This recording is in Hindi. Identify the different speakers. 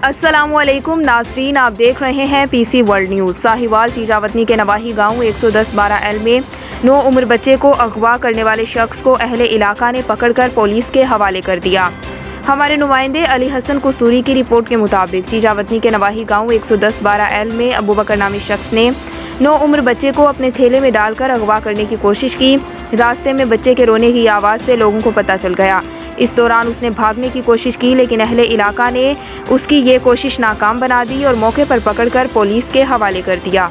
Speaker 1: अस्सलामुअलैकुम नाज़रीन, आप देख रहे हैं PC वर्ल्ड न्यूज़। साहैवाल चीचावतनी के नवाही गाँव 110-12L में 9 उम्र बच्चे को अगवा करने वाले शख्स को अहले इलाका ने पकड़कर पुलिस के हवाले कर दिया। हमारे नुमाइंदे अली हसन कुसूरी की रिपोर्ट के मुताबिक चीचावतनी के नवाही गाँव 110-12L में अबू बकर नामी शख्स ने 9 उम्र बच्चे को अपने थैले में डालकर अगवा करने की कोशिश की। रास्ते में बच्चे के रोने की आवाज़ से लोगों को पता चल गया। इस दौरान उसने भागने की कोशिश की, लेकिन अहले इलाका ने उसकी ये कोशिश नाकाम बना दी और मौके पर पकड़कर पुलिस के हवाले कर दिया।